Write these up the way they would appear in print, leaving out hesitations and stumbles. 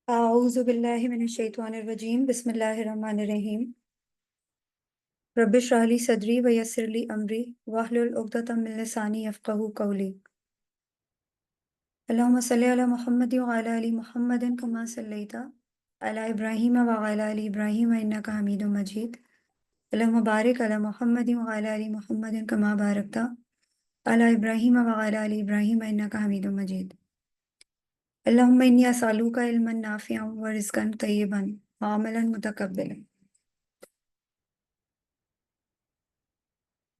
أعوذ بالله من الشيطان الرجيم بسم الله الرحمن الرحيم رب اشرح لي صدري ويسر لي أمري واحلل عقدة من لساني يفقهوا قولي اللهم صل على محمد وعلى آل محمد كما صليت على إبراهيم وعلى آل إبراهيم إنك حميد مجيد اللهم بارك على محمد وعلى آل محمد كما باركت على إبراهيم وعلى آل إبراهيم إنك حميد مجيد اللهم إني أسألك علما نافعا ورزقا طيبا وعملا متقبلا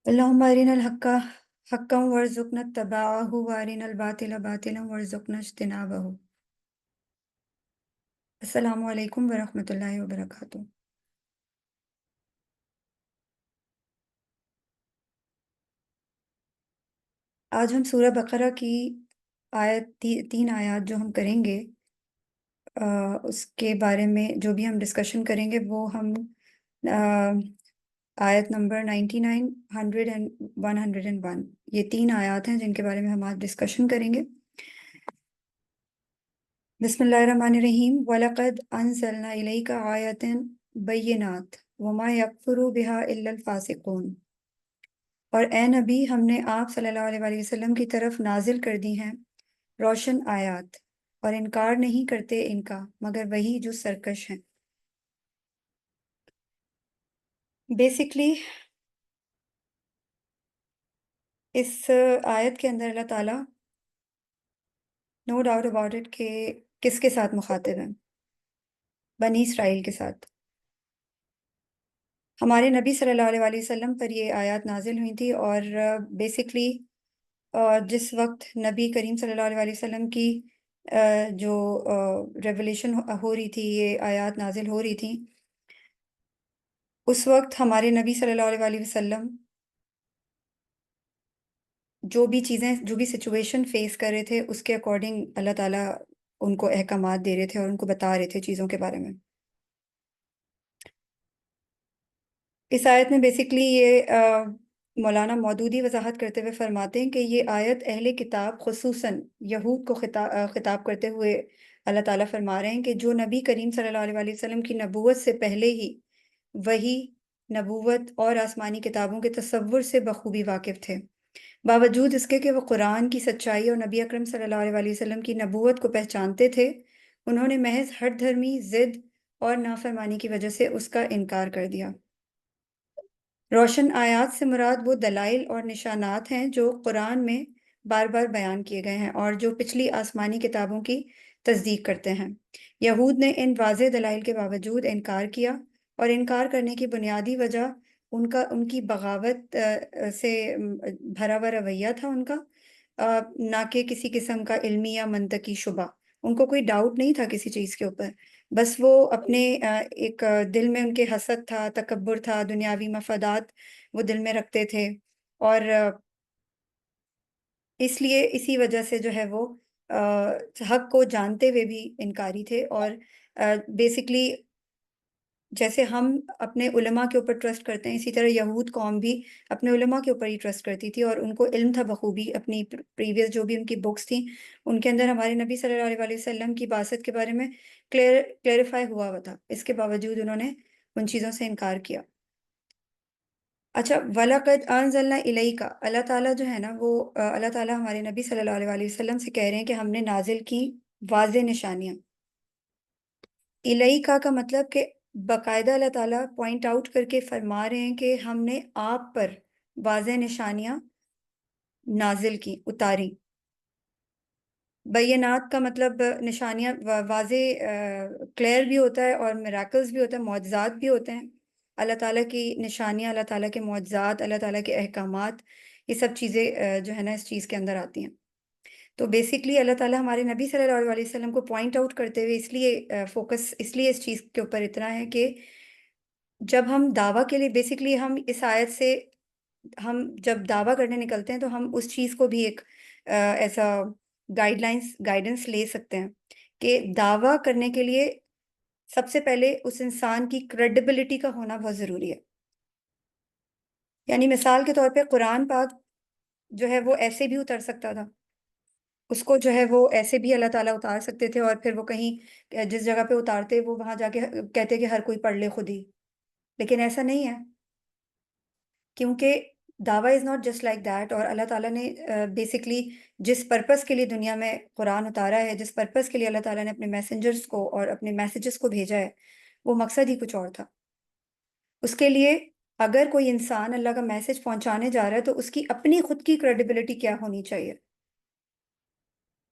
اللهم أرنا الحق حقا وارزقنا اتباعه وأرنا الباطل باطلا وارزقنا اجتنابه السلام علیکم ورحمۃ اللہ وبرکاتہ۔ آج ہم سورہ بقرہ کی تین آیات جو ہم کریں گے اس کے بارے میں جو بھی ہم ڈسکشن کریں گے وہ ہم آیت نمبر 99، 100 اور 101، یہ تین آیات ہیں جن کے بارے میں ہم آج ڈسکشن کریں گے۔ بسم اللہ الرحمن الرحیم وَلَقَدْ أَنزَلْنَا إِلَيْكَ آیَاتٍ بَيِّنَاتٍ وَمَا يَكْفُرُ بِهَا إِلَّا الْفَاسِقُونَ، اور اے نبی ہم نے آپ صلی اللہ علیہ وآلہ وسلم کی طرف نازل کر دی ہیں روشن آیات، اور انکار نہیں کرتے ان کا مگر وہی جو سرکش ہیں۔ بیسکلی اس آیت کے اندر اللہ تعالیٰ نو ڈاؤٹ اباؤٹ اٹ کہ کس کے ساتھ مخاطب ہیں، بنی اسرائیل کے ساتھ۔ ہمارے نبی صلی اللہ علیہ وآلہ وسلم پر یہ آیات نازل ہوئی تھی، اور بیسکلی جس وقت نبی کریم صلی اللہ علیہ وآلہ وسلم کی جو ریولیشن ہو رہی تھی، یہ آیات نازل ہو رہی تھی، اس وقت ہمارے نبی صلی اللہ علیہ وآلہ وسلم جو بھی سچویشن فیس کر رہے تھے اس کے اکارڈنگ اللہ تعالیٰ ان کو احکامات دے رہے تھے اور ان کو بتا رہے تھے چیزوں کے بارے میں۔ اس آیت میں بیسکلی یہ مولانا مودودی وضاحت کرتے ہوئے فرماتے ہیں کہ یہ آیت اہل کتاب خصوصاً یہود کو خطاب کرتے ہوئے اللہ تعالیٰ فرما رہے ہیں کہ جو نبی کریم صلی اللہ علیہ وآلہ وسلم کی نبوت سے پہلے ہی وہی نبوت اور آسمانی کتابوں کے تصور سے بخوبی واقف تھے، باوجود اس کے کہ وہ قرآن کی سچائی اور نبی اکرم صلی اللہ علیہ وآلہ وسلم کی نبوت کو پہچانتے تھے، انہوں نے محض ہٹ دھرمی ضد اور نافرمانی کی وجہ سے اس کا انکار کر دیا۔ روشن آیات سے مراد وہ دلائل اور نشانات ہیں جو قرآن میں بار بار بیان کیے گئے ہیں اور جو پچھلی آسمانی کتابوں کی تصدیق کرتے ہیں۔ یہود نے ان واضح دلائل کے باوجود انکار کیا، اور انکار کرنے کی بنیادی وجہ ان کی بغاوت سے بھرا ہوا رویہ تھا ان کا، نہ کہ کسی قسم کا علمی یا منطقی شبہ۔ ان کو کوئی ڈاؤٹ نہیں تھا کسی چیز کے اوپر، بس وہ اپنے ایک دل میں ان کے حسد تھا، تکبر تھا، دنیاوی مفادات وہ دل میں رکھتے تھے، اور اس لیے اسی وجہ سے جو ہے وہ حق کو جانتے ہوئے بھی انکاری تھے۔ اور بیسکلی جیسے ہم اپنے علماء کے اوپر ٹرسٹ کرتے ہیں، اسی طرح یہود قوم بھی اپنے علماء کے اوپر ہی ٹرسٹ کرتی تھی، اور ان کو علم تھا بخوبی اپنی پریویس جو بھی ان کی بکس تھیں ان کے اندر ہمارے نبی صلی اللہ علیہ وسلم کی بعثت کے بارے میں کلیریفائی ہوا ہوا تھا، اس کے باوجود انہوں نے ان چیزوں سے انکار کیا۔ اچھا، وَلَقَدْ أَنزَلْنَا إِلَيْكَ، اللہ تعالیٰ جو ہے نا وہ اللہ تعالیٰ ہمارے نبی صلی اللہ علیہ وسلم سے کہہ رہے ہیں کہ ہم نے نازل کی واضح نشانیاں۔ الیکا کا مطلب کہ باقاعدہ اللہ تعالیٰ پوائنٹ آؤٹ کر کے فرما رہے ہیں کہ ہم نے آپ پر واضح نشانیاں نازل کی، اتاری۔ بینات کا مطلب نشانیاں واضح کلیئر بھی ہوتا ہے، اور میراکلز بھی ہوتا ہے، معجزات بھی ہوتے ہیں۔ اللہ تعالیٰ کی نشانیاں، اللہ تعالیٰ کے معجزات، اللہ تعالیٰ کے احکامات، یہ سب چیزیں جو ہے نا اس چیز کے اندر آتی ہیں۔ تو بیسکلی اللہ تعالیٰ ہمارے نبی صلی اللہ علیہ وسلم کو پوائنٹ آؤٹ کرتے ہوئے اس لیے فوکس اس لیے اس چیز کے اوپر اتنا ہے کہ جب ہم دعویٰ کے لیے بیسکلی ہم اس آیت سے ہم جب دعویٰ کرنے نکلتے ہیں تو ہم اس چیز کو بھی ایک ایسا گائیڈنس لے سکتے ہیں کہ دعویٰ کرنے کے لیے سب سے پہلے اس انسان کی کریڈیبلٹی کا ہونا بہت ضروری ہے۔ یعنی مثال کے طور پہ قرآن پاک جو ہے وہ ایسے بھی اتر سکتا تھا، اس کو جو ہے وہ ایسے بھی اللہ تعالیٰ اتار سکتے تھے، اور پھر وہ کہیں جس جگہ پہ اتارتے وہ وہاں جا کے کہتے کہ ہر کوئی پڑھ لے خود ہی، لیکن ایسا نہیں ہے، کیونکہ دعویٰ is not just like that. اور اللہ تعالیٰ نے بیسکلی جس پرپس کے لیے دنیا میں قرآن اتارا ہے، جس پرپس کے لیے اللہ تعالیٰ نے اپنے میسنجرز کو اور اپنے میسیجز کو بھیجا ہے، وہ مقصد ہی کچھ اور تھا. اس کے لیے اگر کوئی انسان اللہ کا میسج پہنچانے جا رہا ہے تو اس کی اپنی خود کی کریڈیبلٹی کیا ہونی چاہیے.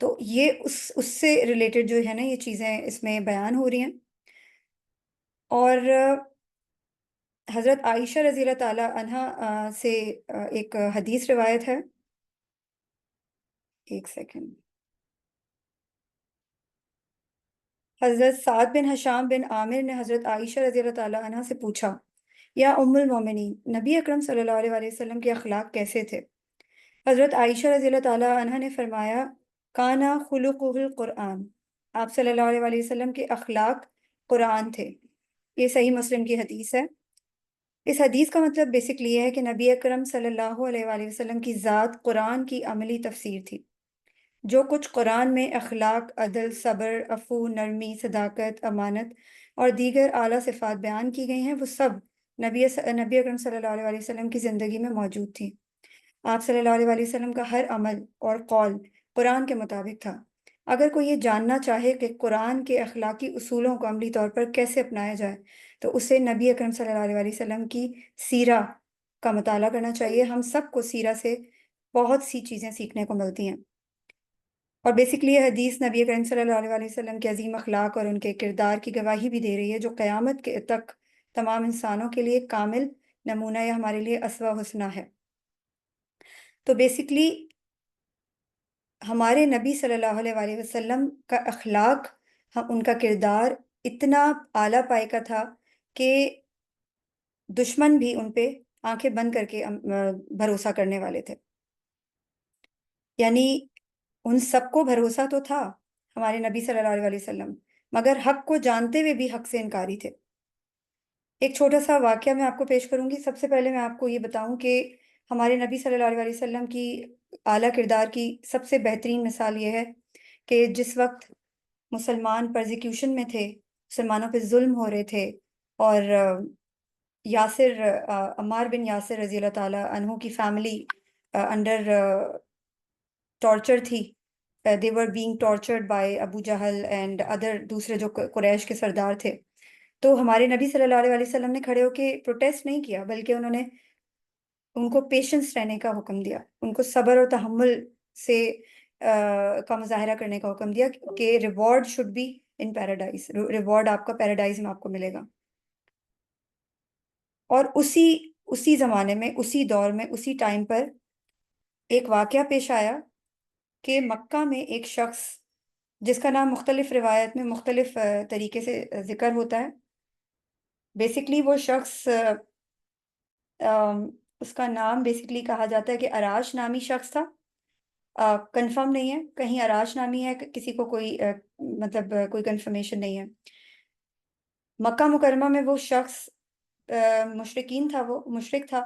تو یہ اس سے ریلیٹڈ جو ہے نا یہ چیزیں اس میں بیان ہو رہی ہیں. اور حضرت عائشہ رضی اللہ تعالیٰ عنہا سے ایک حدیث روایت ہے. ایک سیکنڈ. حضرت سعد بن حشام بن عامر نے حضرت عائشہ رضی اللہ تعالیٰ عنہ سے پوچھا، یا ام المومنین، نبی اکرم صلی اللہ علیہ وآلہ وسلم کے اخلاق کیسے تھے؟ حضرت عائشہ رضی اللہ تعالیٰ عنہ نے فرمایا، کانا خلقہ القرآن، آپ صلی اللہ علیہ وآلہ وسلم کے اخلاق قرآن تھے. یہ صحیح مسلم کی حدیث ہے. اس حدیث کا مطلب بیسکلی یہ ہے کہ نبی اکرم صلی اللہ علیہ وآلہ وسلم کی ذات قرآن کی عملی تفسیر تھی. جو کچھ قرآن میں اخلاق، عدل، صبر، عفو، نرمی، صداقت، امانت اور دیگر اعلیٰ صفات بیان کی گئی ہیں، وہ سب نبی اکرم صلی اللہ علیہ وسلم کی زندگی میں موجود تھی. آپ صلی اللہ علیہ وسلم کا ہر عمل اور قول قرآن کے مطابق تھا. اگر کوئی یہ جاننا چاہے کہ قرآن کے اخلاقی اصولوں کو عملی طور پر کیسے اپنایا جائے تو اسے نبی اکرم صلی اللہ علیہ وسلم کی سیرہ کا مطالعہ کرنا چاہیے. ہم سب کو سیرہ سے بہت سی چیزیں سیکھنے کو ملتی ہیں. اور بیسکلی یہ حدیث نبی کریم صلی اللہ علیہ وسلم کے عظیم اخلاق اور ان کے کردار کی گواہی بھی دے رہی ہے، جو قیامت کے تک تمام انسانوں کے لیے کامل نمونہ یا ہمارے لیے اسوہ حسنہ ہے. تو بیسکلی ہمارے نبی صلی اللہ علیہ وآلہ وسلم کا اخلاق، ان کا کردار اتنا اعلیٰ پائے کا تھا کہ دشمن بھی ان پہ آنکھیں بند کر کے بھروسہ کرنے والے تھے. یعنی ان سب کو بھروسہ تو تھا ہمارے نبی صلی اللہ علیہ وسلم، مگر حق کو جانتے ہوئے بھی حق سے انکاری تھے. ایک چھوٹا سا واقعہ میں آپ کو پیش کروں گی. سب سے پہلے میں آپ کو یہ بتاؤں کہ ہمارے نبی صلی اللہ علیہ وسلم کی اعلیٰ کردار کی سب سے بہترین مثال یہ ہے کہ جس وقت مسلمان پرزیکیوشن میں تھے، مسلمانوں پہ ظلم ہو رہے تھے، اور یاسر عمار بن یاسر رضی اللہ تعالیٰ عنہ کی فیملی انڈر ٹارچر تھی. they were being tortured by Abu Jahl and other دوسرے جو قریش کے سردار تھے. تو ہمارے نبی صلی اللہ علیہ وسلم نے کھڑے ہو کے پروٹیسٹ نہیں کیا، بلکہ انہوں نے ان کو پیشنس رہنے کا حکم دیا، ان کو صبر اور تحمل سے کا مظاہرہ کرنے کا حکم دیا کہ reward should be in paradise, reward آپ کا پیراڈائز میں آپ کو ملے گا. اور اسی زمانے میں، اسی دور میں، اسی ٹائم پر ایک واقعہ پیش آیا کہ مکہ میں ایک شخص جس کا نام مختلف روایت میں مختلف طریقے سے ذکر ہوتا ہے. بیسکلی وہ شخص اس کا نام بیسکلی کہا جاتا ہے کہ اراش نامی شخص تھا. کنفرم نہیں ہے، کہیں اراش نامی ہے، کسی کو کوئی مطلب کوئی کنفرمیشن نہیں ہے. مکہ مکرمہ میں وہ شخص مشرکین تھا، وہ مشرک تھا.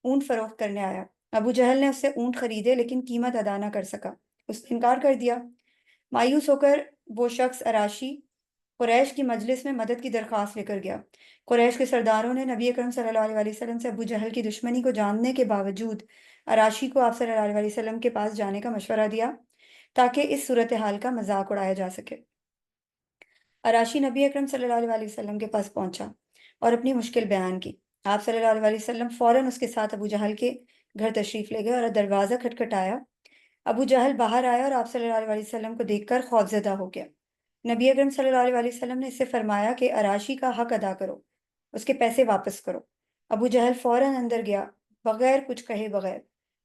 اونٹ فروخت کرنے آیا. ابو جہل نے اس سے اونٹ خریدے لیکن قیمت ادا نہ کر سکا، اس نے انکار کر دیا. مایوس ہو کر وہ شخص اراشی قریش کی مجلس میں مدد کی درخواست لے کر گیا. قریش کے سرداروں نے نبی اکرم صلی اللہ علیہ وسلم سے ابو جہل کی دشمنی کو جاننے کے باوجود اراشی کو آپ صلی اللہ علیہ وسلم کے پاس جانے کا مشورہ دیا تاکہ اس صورتحال کا مذاق اڑایا جا سکے. اراشی نبی اکرم صلی اللہ علیہ وسلم کے پاس پہنچا اور اپنی مشکل بیان کی. آپ صلی اللہ علیہ وسلم فوراً اس کے ساتھ ابو جہل کے گھر تشریف لے گئے اور دروازہ کھٹکھٹایا. ابو جہل باہر آیا اور آپ صلی اللہ علیہ وسلم کو دیکھ کر خوفزدہ ہو گیا. نبی اکرم صلی اللہ علیہ وسلم نے اس سے فرمایا کہ اراشی کا حق ادا کرو، اس کے پیسے واپس کرو. ابو جہل فوراً اندر گیا، بغیر کچھ کہے بغیر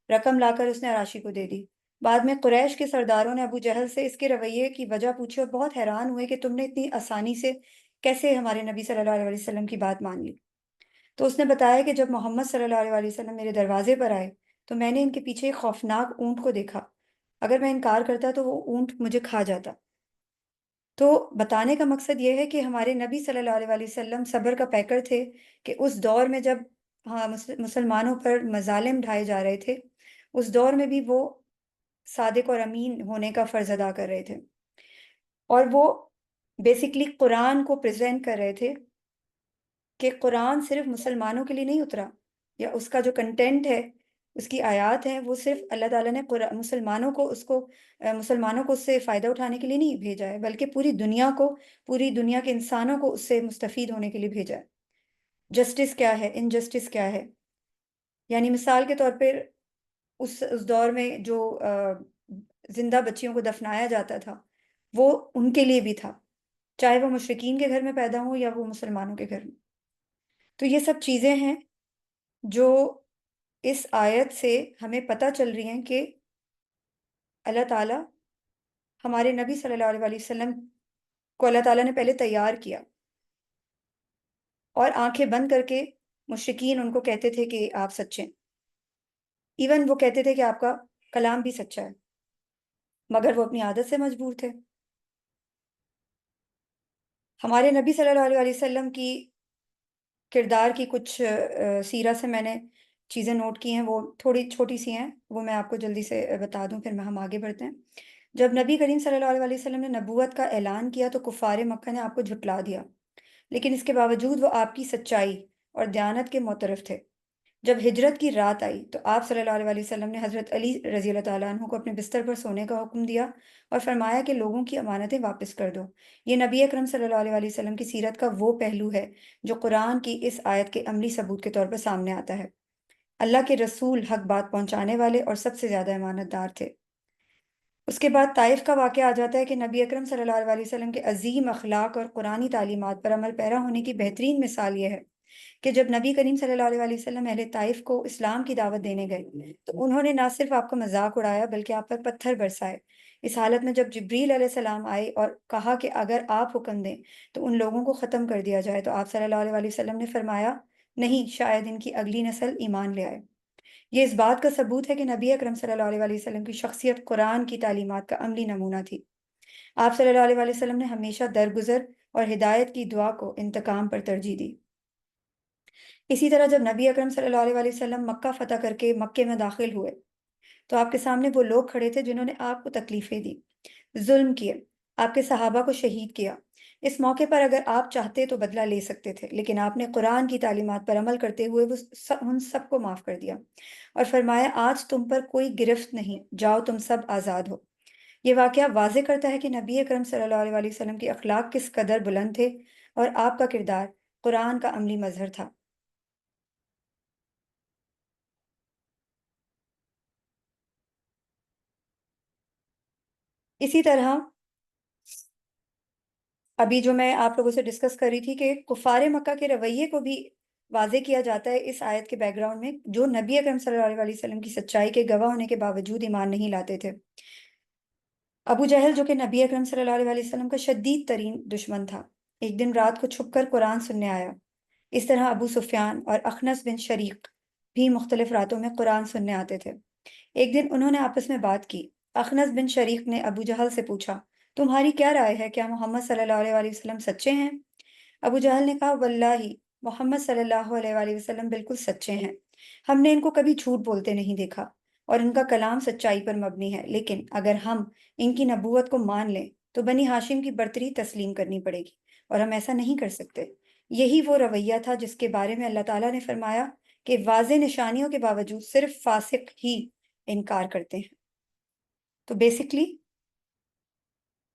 رقم لا کر اس نے اراشی کو دے دی. بعد میں قریش کے سرداروں نے ابو جہل سے اس کے رویے کی وجہ پوچھی اور بہت حیران ہوئے کہ تم نے اتنی آسانی سے کیسے ہمارے نبی صلی اللہ علیہ وسلم کی بات مان لی. تو اس نے بتایا کہ جب محمد صلی اللہ علیہ وسلم میرے دروازے پر آئے تو میں نے ان کے پیچھے ایک خوفناک اونٹ کو دیکھا. اگر میں انکار کرتا تو وہ اونٹ مجھے کھا جاتا. تو بتانے کا مقصد یہ ہے کہ ہمارے نبی صلی اللہ علیہ وسلم صبر کا پیکر تھے کہ اس دور میں جب مسلمانوں پر مظالم ڈھائے جا رہے تھے، اس دور میں بھی وہ صادق اور امین ہونے کا فرض ادا کر رہے تھے، اور وہ بیسکلی قرآن کو پریزنٹ کر رہے تھے کہ قرآن صرف مسلمانوں کے لیے نہیں اترا، یا اس کا جو کنٹینٹ ہے، اس کی آیات ہیں، وہ صرف اللہ تعالیٰ نے مسلمانوں کو اس سے فائدہ اٹھانے کے لیے نہیں بھیجا ہے، بلکہ پوری دنیا کے انسانوں کو اس سے مستفید ہونے کے لیے بھیجا ہے۔ جسٹس کیا ہے، انجسٹس کیا ہے، یعنی مثال کے طور پر اس دور میں جو زندہ بچیوں کو دفنایا جاتا تھا، وہ ان کے لیے بھی تھا، چاہے وہ مشرکین کے گھر میں پیدا ہوں یا وہ مسلمانوں کے گھر میں۔ تو یہ سب چیزیں ہیں جو اس آیت سے ہمیں پتہ چل رہی ہیں کہ اللہ تعالیٰ ہمارے نبی صلی اللہ علیہ وسلم کو اللہ تعالیٰ نے پہلے تیار کیا، اور آنکھیں بند کر کے مشرکین ان کو کہتے تھے کہ آپ سچے ہیں، ایون وہ کہتے تھے کہ آپ کا کلام بھی سچا ہے، مگر وہ اپنی عادت سے مجبور تھے۔ ہمارے نبی صلی اللہ علیہ وسلم کی کردار کی کچھ سیرت سے میں نے چیزیں نوٹ کی ہیں، وہ تھوڑی چھوٹی سی ہیں، وہ میں آپ کو جلدی سے بتا دوں، پھر ہم آگے بڑھتے ہیں۔ جب نبی کریم صلی اللہ علیہ وسلم نے نبوت کا اعلان کیا تو کفار مکہ نے آپ کو جھٹلا دیا، لیکن اس کے باوجود وہ آپ کی سچائی اور دیانت کے معترف تھے۔ جب ہجرت کی رات آئی تو آپ صلی اللہ علیہ وسلم نے حضرت علی رضی اللہ تعالیٰ عنہ کو اپنے بستر پر سونے کا حکم دیا اور فرمایا کہ لوگوں کی امانتیں واپس کر دو۔ یہ نبی اکرم صلی اللہ علیہ وسلم کی سیرت کا وہ پہلو ہے جو قرآن کی اس آیت کے عملی ثبوت کے طور پر سامنے آتا ہے۔ اللہ کے رسول حق بات پہنچانے والے اور سب سے زیادہ امانت دار تھے۔ اس کے بعد طائف کا واقعہ آ جاتا ہے کہ نبی اکرم صلی اللہ علیہ وسلم کے عظیم اخلاق اور قرآنی تعلیمات پر عمل پیرا ہونے کی بہترین مثال یہ ہے کہ جب نبی کریم صلی اللہ علیہ وسلم اہل طائف کو اسلام کی دعوت دینے گئے تو انہوں نے نہ صرف آپ کا مذاق اڑایا بلکہ آپ پر پتھر برسائے۔ اس حالت میں جب جبریل علیہ السلام آئے اور کہا کہ اگر آپ حکم دیں تو ان لوگوں کو ختم کر دیا جائے، تو آپ صلی اللہ علیہ وسلم نے فرمایا نہیں، شاید ان کی اگلی نسل ایمان لے آئے۔ یہ اس بات کا ثبوت ہے کہ نبی اکرم صلی اللہ علیہ وسلم کی شخصیت قرآن کی تعلیمات کا عملی نمونہ تھی۔ آپ صلی اللہ علیہ وسلم نے ہمیشہ درگزر اور ہدایت کی دعا کو انتقام پر ترجیح دی۔ اسی طرح جب نبی اکرم صلی اللہ علیہ وسلم مکہ فتح کر کے مکے میں داخل ہوئے تو آپ کے سامنے وہ لوگ کھڑے تھے جنہوں نے آپ کو تکلیفیں دی، ظلم کیے، آپ کے صحابہ کو شہید کیا۔ اس موقع پر اگر آپ چاہتے تو بدلہ لے سکتے تھے، لیکن آپ نے قرآن کی تعلیمات پر عمل کرتے ہوئے ان سب کو معاف کر دیا اور فرمایا آج تم پر کوئی گرفت نہیں، جاؤ تم سب آزاد ہو۔ یہ واقعہ واضح کرتا ہے کہ نبی اکرم صلی اللہ علیہ وسلم کے اخلاق کس قدر بلند تھے اور آپ کا کردار قرآن کا عملی مظہر تھا۔ اسی طرح ابھی جو میں آپ لوگوں سے ڈسکس کر رہی تھی کہ کفار مکہ کے رویے کو بھی واضح کیا جاتا ہے اس آیت کے بیک گراؤنڈ میں، جو نبی اکرم صلی اللہ علیہ وسلم کی سچائی کے گواہ ہونے کے باوجود ایمان نہیں لاتے تھے۔ ابو جہل جو کہ نبی اکرم صلی اللہ علیہ وسلم کا شدید ترین دشمن تھا، ایک دن رات کو چھپ کر قرآن سننے آیا۔ اس طرح ابو سفیان اور اخنس بن شریق بھی مختلف راتوں میں قرآن سننے آتے تھے۔ ایک دن انہوں نے آپس میں بات کی۔ اخنس بن شریق نے ابو جہل سے پوچھا، تمہاری کیا رائے ہے، کیا محمد صلی اللہ علیہ وسلم سچے ہیں؟ ابو جہل نے کہا، واللہ محمد صلی اللہ علیہ وسلم بالکل سچے ہیں، ہم نے ان کو کبھی جھوٹ بولتے نہیں دیکھا اور ان کا کلام سچائی پر مبنی ہے، لیکن اگر ہم ان کی نبوت کو مان لیں تو بنی ہاشم کی برتری تسلیم کرنی پڑے گی، اور ہم ایسا نہیں کر سکتے۔ یہی وہ رویہ تھا جس کے بارے میں اللہ تعالیٰ نے فرمایا کہ واضح نشانیوں کے باوجود صرف فاسق ہی انکار کرتے ہیں۔ تو بیسکلی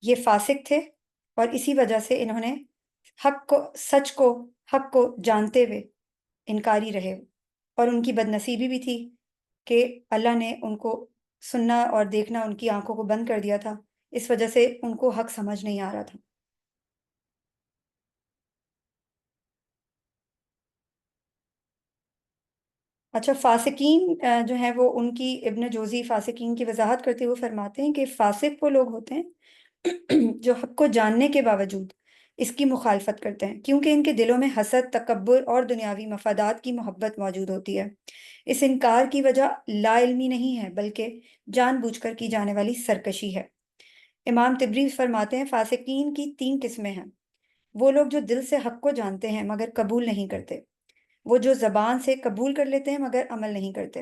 یہ فاسق تھے اور اسی وجہ سے انہوں نے حق کو جانتے ہوئے انکاری رہے، اور ان کی بد نصیبی بھی تھی کہ اللہ نے ان کو سننا اور دیکھنا ان کی آنکھوں کو بند کر دیا تھا، اس وجہ سے ان کو حق سمجھ نہیں آ رہا تھا۔ اچھا، فاسقین جو ہیں وہ ان کی ابن جوزی فاسقین کی وضاحت کرتے ہوئے فرماتے ہیں کہ فاسق وہ لوگ ہوتے ہیں جو حق کو جاننے کے باوجود اس کی مخالفت کرتے ہیں، کیونکہ ان کے دلوں میں حسد، تکبر اور دنیاوی مفادات کی محبت موجود ہوتی ہے۔ اس انکار کی وجہ لا علمی نہیں ہے بلکہ جان بوجھ کر کی جانے والی سرکشی ہے۔ امام طبری فرماتے ہیں فاسقین کی تین قسمیں ہیں: وہ لوگ جو دل سے حق کو جانتے ہیں مگر قبول نہیں کرتے، وہ جو زبان سے قبول کر لیتے ہیں مگر عمل نہیں کرتے،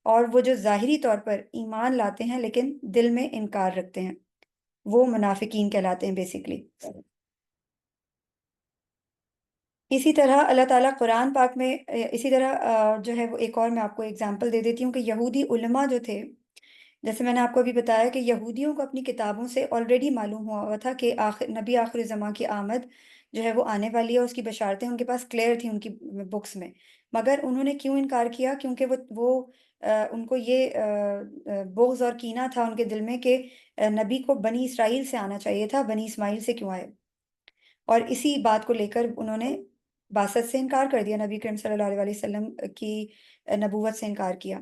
اور وہ جو ظاہری طور پر ایمان لاتے ہیں لیکن دل میں انکار رکھتے ہیں، وہ منافقین کہلاتے ہیں بیسیکلی۔ اسی طرح اللہ تعالیٰ قرآن پاک میں اسی طرح جو ہے وہ ایک اور میں آپ کو اگزامپل دے دیتی ہوں کہ یہودی علماء جو تھے، جیسے میں نے آپ کو ابھی بتایا کہ یہودیوں کو اپنی کتابوں سے آلریڈی معلوم ہوا تھا کہ نبی آخر زمان کی آمد جو ہے وہ آنے والی ہے، اس کی بشارتیں ان کے پاس کلیئر تھیں ان کی بکس میں، مگر انہوں نے کیوں انکار کیا؟ کیونکہ ان کو یہ بغض اور کینہ تھا ان کے دل میں کہ نبی کو بنی اسرائیل سے آنا چاہیے تھا، بنی اسماعیل سے کیوں آئے؟ اور اسی بات کو لے کر انہوں نے بعثت سے انکار کر دیا، نبی کریم صلی اللہ علیہ وسلم کی نبوت سے انکار کیا۔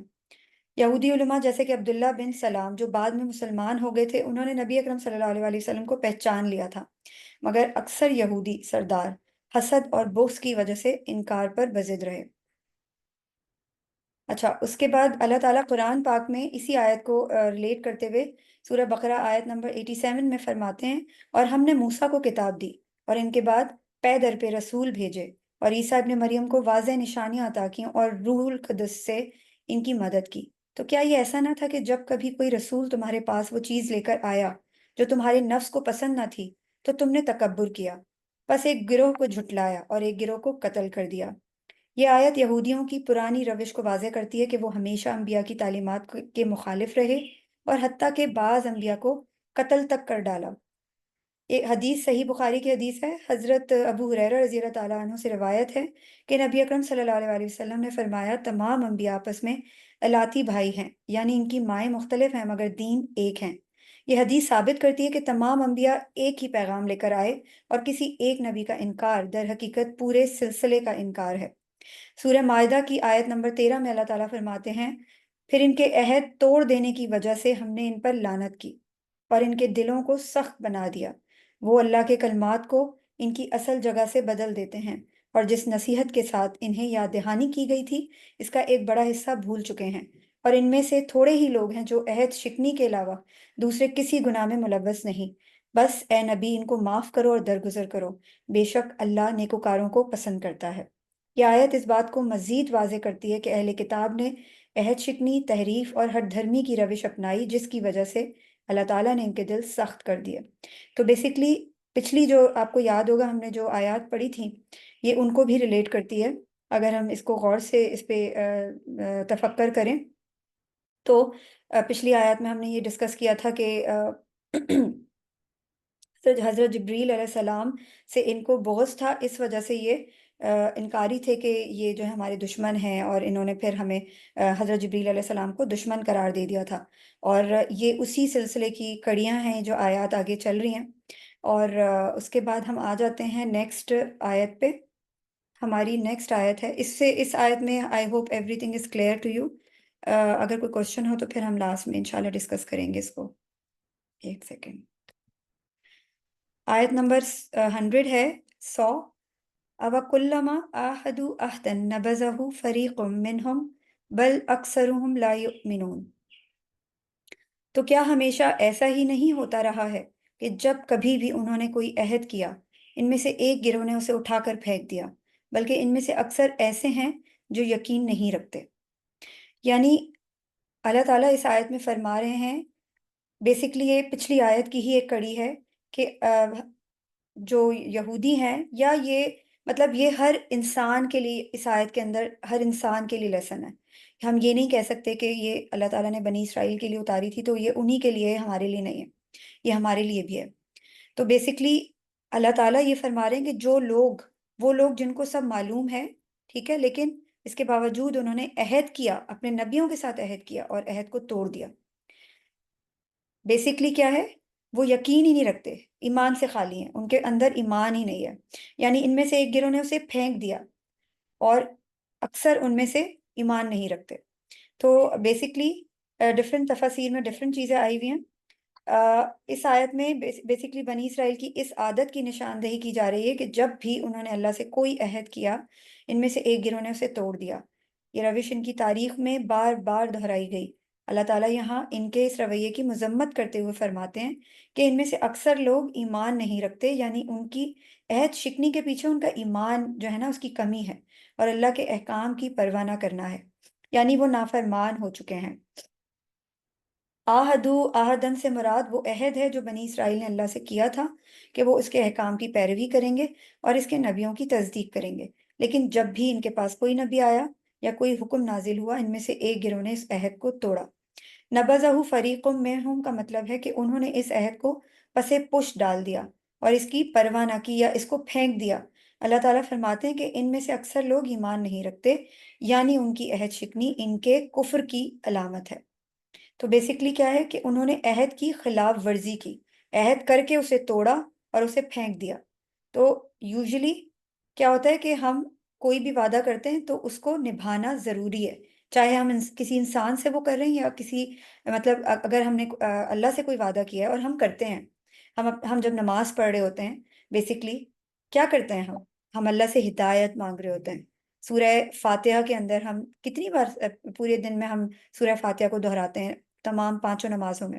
یہودی علماء جیسے کہ عبداللہ بن سلام جو بعد میں مسلمان ہو گئے تھے، انہوں نے نبی اکرم صلی اللہ علیہ وسلم کو پہچان لیا تھا، مگر اکثر یہودی سردار حسد اور بغض کی وجہ سے انکار پر بضد رہے۔ اچھا، اس کے بعد اللہ تعالیٰ قرآن پاک میں اسی آیت کو ریلیٹ کرتے ہوئے سورہ بقرہ آیت نمبر 87 میں فرماتے ہیں، اور ہم نے موسیٰ کو کتاب دی اور ان کے بعد پے در پہ رسول بھیجے اور عیسیٰ ابن مریم کو واضح نشانیاں عطا کیں اور روح القدس سے ان کی مدد کی۔ تو کیا یہ ایسا نہ تھا کہ جب کبھی کوئی رسول تمہارے پاس وہ چیز لے کر آیا جو تمہارے نفس کو پسند نہ تھی تو تم نے تکبر کیا، بس ایک گروہ کو جھٹلایا اور ایک گروہ کو قتل کر دیا؟ یہ آیت یہودیوں کی پرانی روش کو واضح کرتی ہے کہ وہ ہمیشہ انبیاء کی تعلیمات کے مخالف رہے اور حتیٰ کہ بعض انبیاء کو قتل تک کر ڈالا۔ ایک حدیث صحیح بخاری کی حدیث ہے، حضرت ابو ہریرہ رضی اللہ تعالیٰ عنہ سے روایت ہے کہ نبی اکرم صلی اللہ علیہ وسلم نے فرمایا، تمام انبیاء آپس میں الاتی بھائی ہیں، یعنی ان کی مائیں مختلف ہیں مگر دین ایک ہیں۔ یہ حدیث ثابت کرتی ہے کہ تمام انبیاء ایک ہی پیغام لے کر آئے اور کسی ایک نبی کا انکار در حقیقت پورے سلسلے کا انکار ہے۔ سورہ مائدہ کی آیت نمبر 13 میں اللہ تعالیٰ فرماتے ہیں، پھر ان کے عہد توڑ دینے کی وجہ سے ہم نے ان پر لعنت کی اور ان کے دلوں کو سخت بنا دیا، وہ اللہ کے کلمات کو ان کی اصل جگہ سے بدل دیتے ہیں، اور جس نصیحت کے ساتھ انہیں یاد دہانی کی گئی تھی اس کا ایک بڑا حصہ بھول چکے ہیں، اور ان میں سے تھوڑے ہی لوگ ہیں جو عہد شکنی کے علاوہ دوسرے کسی گناہ میں ملوث نہیں۔ بس اے نبی ان کو معاف کرو اور درگزر کرو، بے شک اللہ نیکوکاروں کو پسند کرتا ہے۔ یہ آیت اس بات کو مزید واضح کرتی ہے کہ اہل کتاب نے عہد شکنی، تحریف اور ہٹ دھرمی کی روش اپنائی، جس کی وجہ سے اللہ تعالیٰ نے ان کے دل سخت کر دیے۔ تو بیسیکلی پچھلی جو آپ کو یاد ہوگا ہم نے جو آیات پڑھی تھیں، یہ ان کو بھی ریلیٹ کرتی ہے۔ اگر ہم اس کو غور سے اس پہ تفکر کریں تو پچھلی آیات میں ہم نے یہ ڈسکس کیا تھا کہ حضرت جبریل علیہ السلام سے ان کو بغض تھا، اس وجہ سے یہ انکاری تھے کہ یہ جو ہے ہمارے دشمن ہیں، اور انہوں نے پھر ہمیں حضرت جبریل علیہ السلام کو دشمن قرار دے دیا تھا، اور یہ اسی سلسلے کی کڑیاں ہیں جو آیات آگے چل رہی ہیں۔ اور اس کے بعد ہم آ جاتے ہیں نیکسٹ آیت پہ۔ ہماری نیکسٹ آیت ہے، اس آیت میں I hope every thing is clear to you. اگر کوئی کوشچن ہو تو پھر ہم لاسٹ میں انشاءاللہ ڈسکس کریں گے اس کو۔ ایک سیکنڈ۔ آیت نمبر 100 ہے، 100۔ أَوَكُلَّمَا عَاهَدُوا عَهْدًا نَبَذَهُ فَرِيقٌ مِّنْهُمْ بَلْ أَكْثَرُهُمْ لَا يُؤْمِنُونَ۔ تو کیا ہمیشہ ایسا ہی نہیں ہوتا رہا ہے کہ جب کبھی بھی انہوں نے کوئی عہد کیا، ان میں سے ایک گروہ نے اسے اٹھا کر پھینک دیا، بلکہ ان میں سے اکثر ایسے ہیں جو یقین نہیں رکھتے۔ یعنی اللہ تعالیٰ اس آیت میں فرما رہے ہیں، بیسکلی یہ پچھلی آیت کی ہی ایک کڑی ہے کہ جو یہودی ہیں، یا یہ مطلب یہ ہر انسان کے لیے اس آیت کے اندر ہر انسان کے لیے لیسن ہے۔ ہم یہ نہیں کہہ سکتے کہ یہ اللہ تعالیٰ نے بنی اسرائیل کے لیے اتاری تھی تو یہ انہی کے لیے ہے، ہمارے لیے نہیں ہے، یہ ہمارے لیے بھی ہے۔ تو بیسکلی اللہ تعالیٰ یہ فرما رہے ہیں کہ وہ لوگ جن کو سب معلوم ہے، ٹھیک ہے، لیکن اس کے باوجود انہوں نے عہد کیا، اپنے نبیوں کے ساتھ عہد کیا اور عہد کو توڑ دیا۔ بیسکلی کیا ہے؟ وہ یقین ہی نہیں رکھتے، ایمان سے خالی ہیں، ان کے اندر ایمان ہی نہیں ہے۔ یعنی ان میں سے ایک گروہ نے اسے پھینک دیا اور اکثر ان میں سے ایمان نہیں رکھتے۔ تو بیسکلی ڈفرینٹ تفاسیر میں ڈفرینٹ چیزیں آئی ہوئی ہیں۔ اس آیت میں بیسکلی بنی اسرائیل کی اس عادت کی نشاندہی کی جا رہی ہے کہ جب بھی انہوں نے اللہ سے کوئی عہد کیا، ان میں سے ایک گروہ نے اسے توڑ دیا۔ یہ روش ان کی تاریخ میں بار بار دہرائی گئی۔ اللہ تعالیٰ یہاں ان کے اس رویے کی مذمت کرتے ہوئے فرماتے ہیں کہ ان میں سے اکثر لوگ ایمان نہیں رکھتے، یعنی ان کی عہد شکنی کے پیچھے ان کا ایمان جو ہے نا اس کی کمی ہے، اور اللہ کے احکام کی پرواہ نہ کرنا ہے۔ یعنی وہ نافرمان ہو چکے ہیں۔ آہدو آہدن سے مراد وہ عہد ہے جو بنی اسرائیل نے اللہ سے کیا تھا کہ وہ اس کے احکام کی پیروی کریں گے اور اس کے نبیوں کی تصدیق کریں گے، لیکن جب بھی ان کے پاس کوئی نبی آیا یا کوئی حکم نازل ہوا، ان میں سے ایک گروہ نے اس عہد کو توڑا۔ نبذہ فریق منہم کا مطلب ہے کہ انہوں نے اس عہد کو پس پش ڈال دیا اور اس کی پرواہ نہ کی یا اس کو پھینک دیا۔ اللہ تعالیٰ فرماتے ہیں کہ ان میں سے اکثر لوگ ایمان نہیں رکھتے، یعنی ان کی عہد شکنی ان کے کفر کی علامت ہے۔ تو بیسکلی کیا ہے کہ انہوں نے عہد کی خلاف ورزی کی، عہد کر کے اسے توڑا اور اسے پھینک دیا۔ تو یوزلی کیا ہوتا ہے کہ ہم کوئی بھی وعدہ کرتے ہیں تو اس کو نبھانا ضروری ہے، چاہے ہم کسی انسان سے وہ کر رہے ہیں یا کسی مطلب اگر ہم نے اللہ سے کوئی وعدہ کیا ہے اور ہم کرتے ہیں، ہم جب نماز پڑھ رہے ہوتے ہیں بیسکلی کیا کرتے ہیں، ہم اللہ سے ہدایت مانگ رہے ہوتے ہیں۔ سورہ فاتحہ کے اندر ہم کتنی بار پورے دن میں ہم سورہ فاتحہ کو دہراتے ہیں تمام پانچوں نمازوں میں،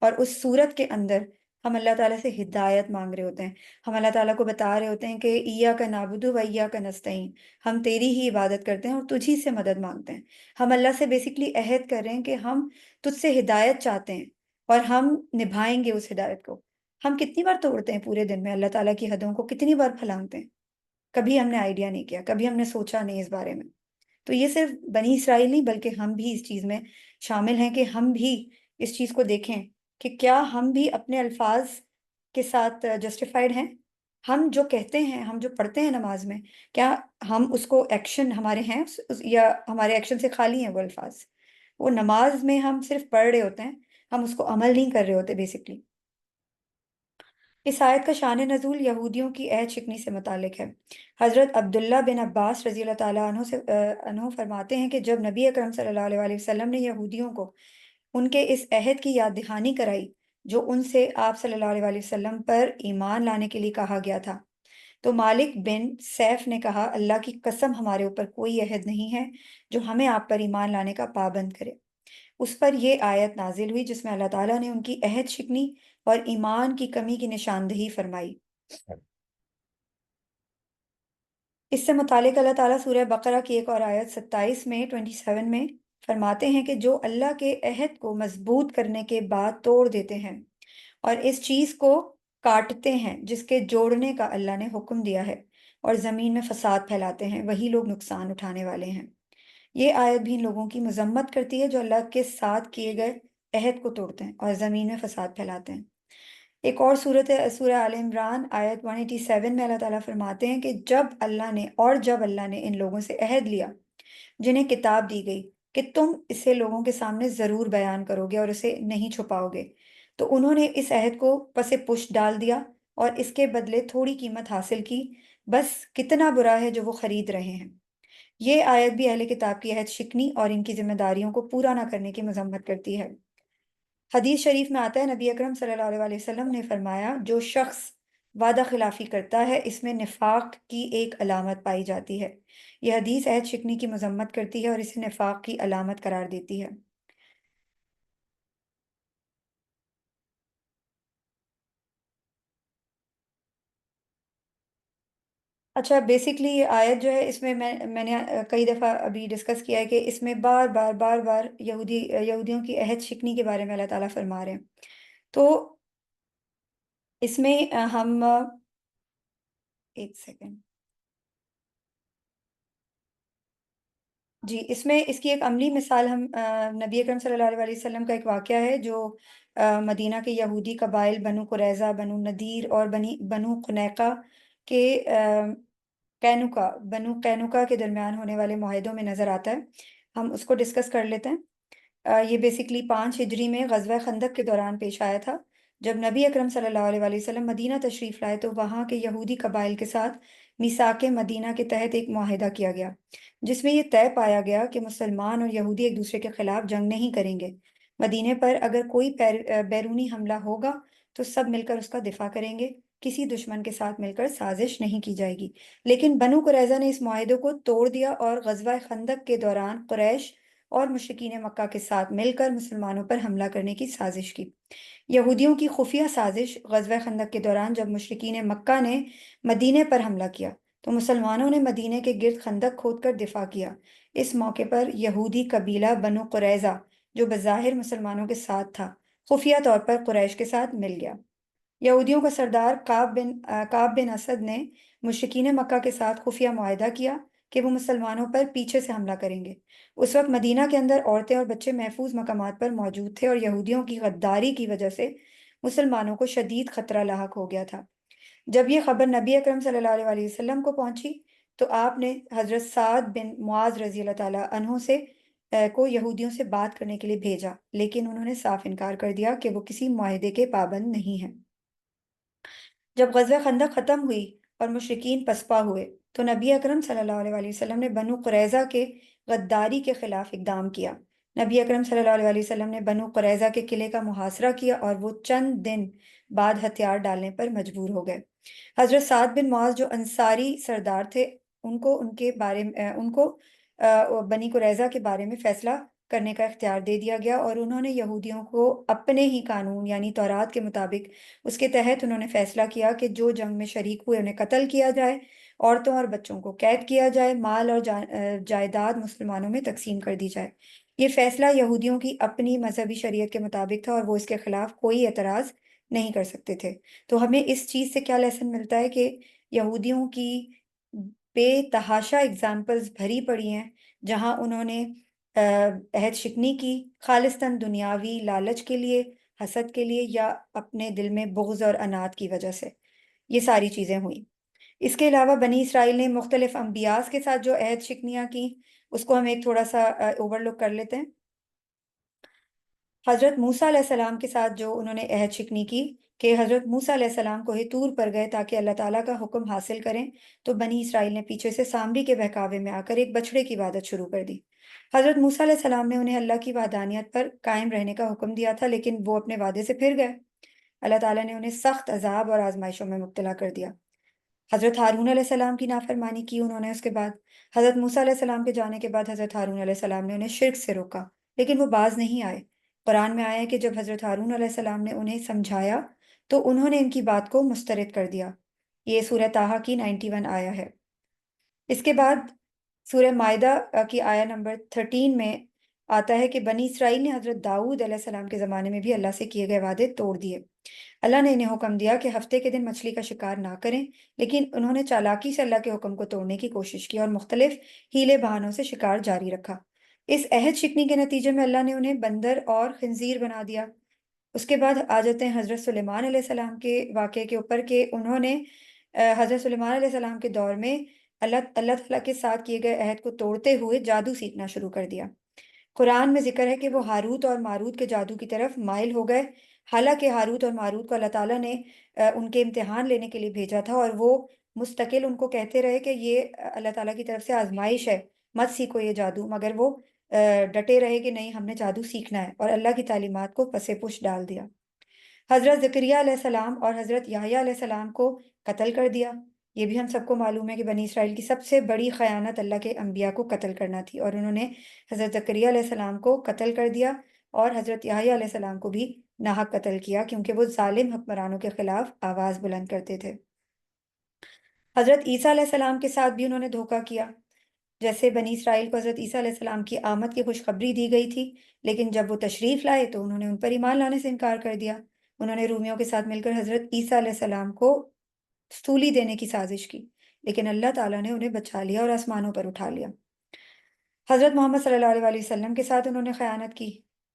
اور اس سورت کے اندر ہم اللہ تعالیٰ سے ہدایت مانگ رہے ہوتے ہیں، ہم اللہ تعالیٰ کو بتا رہے ہوتے ہیں کہ ایاک نعبد و ایاک نستعین، ہم تیری ہی عبادت کرتے ہیں اور تجھی سے مدد مانگتے ہیں۔ ہم اللہ سے بیسکلی عہد کر رہے ہیں کہ ہم تجھ سے ہدایت چاہتے ہیں اور ہم نبھائیں گے اس ہدایت کو۔ ہم کتنی بار توڑتے ہیں پورے دن میں اللہ تعالیٰ کی حدوں کو، کتنی بار پھلانگتے ہیں، کبھی ہم نے آئیڈیا نہیں کیا، کبھی ہم نے سوچا نہیں اس بارے میں۔ تو یہ صرف بنی اسرائیل نہیں بلکہ ہم بھی اس چیز میں شامل ہیں کہ ہم بھی اس چیز کو دیکھیں کہ کیا ہم بھی اپنے الفاظ کے ساتھ جسٹیفائڈ ہیں، ہم جو کہتے ہیں، ہم جو پڑھتے ہیں نماز میں، کیا ہم اس کو ایکشن ہمارے ہیں یا ہمارے ایکشن سے خالی ہیں وہ الفاظ؟ وہ نماز میں ہم صرف پڑھ رہے ہوتے ہیں، ہم اس کو عمل نہیں کر رہے ہوتے بیسکلی۔ اس آیت کا شان نزول یہودیوں کی عہد شکنی سے متعلق ہے۔ حضرت عبداللہ بن عباس رضی اللہ تعالیٰ عنہ فرماتے ہیں کہ جب نبی اکرم صلی اللہ علیہ وسلم نے یہودیوں کو ان کے اس عہد کی یاد دہانی کرائی جو ان سے آپ صلی اللہ علیہ وسلم پر ایمان لانے کے لیے کہا گیا تھا، تو مالک بن سیف نے کہا، اللہ کی قسم ہمارے اوپر کوئی عہد نہیں ہے جو ہمیں آپ پر ایمان لانے کا پابند کرے۔ اس پر یہ آیت نازل ہوئی جس میں اللہ تعالیٰ نے ان کی عہد شکنی اور ایمان کی کمی کی نشاندہی فرمائی۔ اس سے متعلق اللہ تعالیٰ سورہ بقرہ کی ایک اور آیت 27 میں 27 میں فرماتے ہیں کہ جو اللہ کے عہد کو مضبوط کرنے کے بعد توڑ دیتے ہیں اور اس چیز کو کاٹتے ہیں جس کے جوڑنے کا اللہ نے حکم دیا ہے اور زمین میں فساد پھیلاتے ہیں، وہی لوگ نقصان اٹھانے والے ہیں۔ یہ آیت بھی ان لوگوں کی مذمت کرتی ہے جو اللہ کے ساتھ کیے گئے عہد کو توڑتے ہیں اور زمین میں فساد پھیلاتے ہیں۔ ایک اور صورت ہے سورہ آل عمران آیت 187 میں اللہ تعالیٰ فرماتے ہیں کہ جب اللہ نے ان لوگوں سے عہد لیا جنہیں کتاب دی گئی کہ تم اسے لوگوں کے سامنے ضرور بیان کرو گے اور اسے نہیں چھپاؤ گے، تو انہوں نے اس عہد کو پس پش ڈال دیا اور اس کے بدلے تھوڑی قیمت حاصل کی، بس کتنا برا ہے جو وہ خرید رہے ہیں۔ یہ آیت بھی اہل کتاب کی عہد شکنی اور ان کی ذمہ داریوں کو پورا نہ کرنے کی مذمت کرتی ہے۔ حدیث شریف میں آتا ہے نبی اکرم صلی اللہ علیہ وسلم نے فرمایا، جو شخص وعدہ خلافی کرتا ہے اس میں نفاق کی ایک علامت پائی جاتی ہے۔ یہ حدیث عہد شکنی کی مذمت کرتی ہے اور اسے نفاق کی علامت قرار دیتی ہے۔ اچھا، بیسکلی یہ آیت جو ہے اس میں میں نے کئی دفعہ ابھی ڈسکس کیا ہے کہ اس میں بار بار بار بار یہودیوں کی عہد شکنی کے بارے میں اللہ تعالیٰ فرما رہے ہیں۔ تو اس میں ہم ایک سیکنڈ، جی اس میں اس کی ایک عملی مثال ہم نبی اکرم صلی اللہ علیہ وسلم کا ایک واقعہ ہے جو مدینہ کے یہودی قبائل بنو قریظہ، بنو نذیر اور بنو قنیقہ کے بنو قینوقا کے درمیان ہونے والے معاہدوں میں نظر آتا ہے۔ ہم اس کو ڈسکس کر لیتے ہیں۔ یہ بیسکلی 5 ہجری میں غزوہ خندق کے دوران پیش آیا تھا، جب نبی اکرم صلی اللہ علیہ وسلم مدینہ تشریف لائے تو وہاں کے یہودی قبائل کے ساتھ میثاق مدینہ کے تحت ایک معاہدہ کیا گیا جس میں یہ طے پایا گیا کہ مسلمان اور یہودی ایک دوسرے کے خلاف جنگ نہیں کریں گے۔ مدینے پر اگر کوئی بیرونی حملہ ہوگا تو سب مل کر اس کا دفاع کریں گے، کسی دشمن کے ساتھ مل کر سازش نہیں کی جائے گی۔ لیکن بنو قریظہ نے اس معاہدے کو توڑ دیا اور غزوہ خندق کے دوران قریش اور مشرکین مکہ کے ساتھ مل کر مسلمانوں پر حملہ کرنے کی سازش کی۔ یہودیوں کی خفیہ سازش غزوہ خندق کے دوران جب مشرکین مکہ نے مدینے پر حملہ کیا تو مسلمانوں نے مدینے کے گرد خندق کھود کر دفاع کیا۔ اس موقع پر یہودی قبیلہ بنو قریظہ جو بظاہر مسلمانوں کے ساتھ تھا، خفیہ طور پر قریش کے ساتھ مل گیا۔ یہودیوں کا سردار کعب بن اسد نے مشرکین مکہ کے ساتھ خفیہ معاہدہ کیا کہ وہ مسلمانوں پر پیچھے سے حملہ کریں گے۔ اس وقت مدینہ کے اندر عورتیں اور بچے محفوظ مقامات پر موجود تھے، اور یہودیوں کی غداری کی وجہ سے مسلمانوں کو شدید خطرہ لاحق ہو گیا تھا۔ جب یہ خبر نبی اکرم صلی اللہ علیہ وسلم کو پہنچی تو آپ نے حضرت سعد بن معاذ رضی اللہ تعالیٰ عنہ کو یہودیوں سے بات کرنے کے لیے بھیجا، لیکن انہوں نے صاف انکار کر دیا کہ وہ کسی معاہدے کے پابند نہیں ہیں۔ جب غزوہ خندق ختم ہوئی اور مشرکین پسپا ہوئے تو نبی اکرم صلی اللہ علیہ وسلم نے بنو قریظہ کے غداری کے خلاف اقدام کیا۔ نبی اکرم صلی اللہ علیہ وسلم نے بنو قریظہ کے قلعے کا محاصرہ کیا اور وہ چند دن بعد ہتھیار ڈالنے پر مجبور ہو گئے۔ حضرت سعد بن معاذ جو انصاری سردار تھے، ان کو بنی قریظہ کے بارے میں فیصلہ کرنے کا اختیار دے دیا گیا، اور انہوں نے یہودیوں کو اپنے ہی قانون یعنی تورات کے مطابق اس کے تحت انہوں نے فیصلہ کیا کہ جو جنگ میں شریک ہوئے انہیں قتل کیا جائے، عورتوں اور بچوں کو قید کیا جائے، مال اور جائیداد مسلمانوں میں تقسیم کر دی جائے۔ یہ فیصلہ یہودیوں کی اپنی مذہبی شریعت کے مطابق تھا اور وہ اس کے خلاف کوئی اعتراض نہیں کر سکتے تھے۔ تو ہمیں اس چیز سے کیا لیسن ملتا ہے کہ یہودیوں کی بے تحاشا اگزامپلز بھری پڑی ہیں جہاں انہوں نے عہد شکنی کی، خالصتاً دنیاوی لالچ کے لیے، حسد کے لیے، یا اپنے دل میں بغض اور انات کی وجہ سے یہ ساری چیزیں ہوئیں۔ اس کے علاوہ بنی اسرائیل نے مختلف انبیاء کے ساتھ جو عہد شکنیاں کی، اس کو ہم ایک تھوڑا سا اوور لک کر لیتے ہیں۔ حضرت موسیٰ علیہ السلام کے ساتھ جو انہوں نے عہد شکنی کی کہ حضرت موسیٰ علیہ السلام کوہ طور پر گئے تاکہ اللہ تعالیٰ کا حکم حاصل کریں، تو بنی اسرائیل نے پیچھے سے سامری کے بہکاوے میں آ کر ایک بچڑے کی عبادت شروع کر دی۔ حضرت موسیٰ علیہ السلام نے انہیں اللہ کی وحدانیت پر قائم رہنے کا حکم دیا تھا، لیکن وہ اپنے وعدے سے پھر گئے۔ اللہ تعالیٰ نے انہیں سخت عذاب اور آزمائشوں میں مبتلا کر دیا۔ حضرت ہارون علیہ السلام کی نافرمانی کی انہوں نے۔ اس کے بعد حضرت موسیٰ علیہ السلام کے جانے کے بعد حضرت ہارون علیہ السلام نے انہیں شرک سے روکا، لیکن وہ باز نہیں آئے۔ قرآن میں آیا ہے کہ جب حضرت ہارون علیہ السلام نے انہیں سمجھایا تو انہوں نے ان کی بات کو مسترد کر دیا۔ یہ سورہ طٰہٰ کی 91 آیا ہے۔ اس کے بعد سورہ مائدہ کی آیا نمبر 13 میں آتا ہے کہ بنی اسرائیل نے حضرت داؤد علیہ السلام کے زمانے میں بھی اللہ سے کیے گئے وعدے توڑ دیے۔ اللہ نے انہیں حکم دیا کہ ہفتے کے دن مچھلی کا شکار نہ کریں، لیکن انہوں نے چالاکی سے اللہ کے حکم کو توڑنے کی کوشش کی اور مختلف ہیلے بہانوں سے شکار جاری رکھا۔ اس عہد شکنی کے نتیجے میں اللہ نے انہیں بندر اور خنزیر بنا دیا۔ اس کے بعد آ جاتے ہیں حضرت سلیمان علیہ السلام کے واقعے کے اوپر کہ انہوں نے حضرت سلیمان علیہ السلام کے دور میں اللہ تعالیٰ کے ساتھ کیے گئے عہد کو توڑتے ہوئے جادو سیکھنا شروع کر دیا۔ قرآن میں ذکر ہے کہ وہ ہاروت اور ماروت کے جادو کی طرف مائل ہو گئے، حالانکہ ہاروت اور ماروت کو اللہ تعالیٰ نے ان کے امتحان لینے کے لیے بھیجا تھا، اور وہ مستقل ان کو کہتے رہے کہ یہ اللہ تعالیٰ کی طرف سے آزمائش ہے، مت سیکھو یہ جادو، مگر وہ ڈٹے رہے کہ نہیں، ہم نے جادو سیکھنا ہے، اور اللہ کی تعلیمات کو پس پش ڈال دیا۔ حضرت زکریا علیہ السلام اور حضرت یحییٰ علیہ السلام کو قتل کر دیا۔ یہ بھی ہم سب کو معلوم ہے کہ بنی اسرائیل کی سب سے بڑی خیانت اللہ کے انبیاء کو قتل کرنا تھی، اور انہوں نے حضرت زکریا علیہ السلام کو قتل کر دیا اور حضرت یحییٰ علیہ السلام کو بھی ناحق قتل کیا، کیونکہ وہ ظالم حکمرانوں کے خلاف آواز بلند کرتے تھے۔ حضرت عیسیٰ علیہ السلام کے ساتھ بھی انہوں نے دھوکہ کیا۔ جیسے بنی اسرائیل کو حضرت عیسیٰ علیہ السلام کی آمد کی خوشخبری دی گئی تھی، لیکن جب وہ تشریف لائے تو انہوں نے ان پر ایمان لانے سے انکار کر دیا۔ انہوں نے رومیوں کے ساتھ مل کر حضرت عیسیٰ علیہ السلام کو سولی دینے کی سازش کی، لیکن اللہ تعالیٰ نے انہیں بچا لیا اور آسمانوں پر اٹھا لیا۔ حضرت محمد صلی اللہ علیہ وسلم کے ساتھ انہوں نے خیانت کی،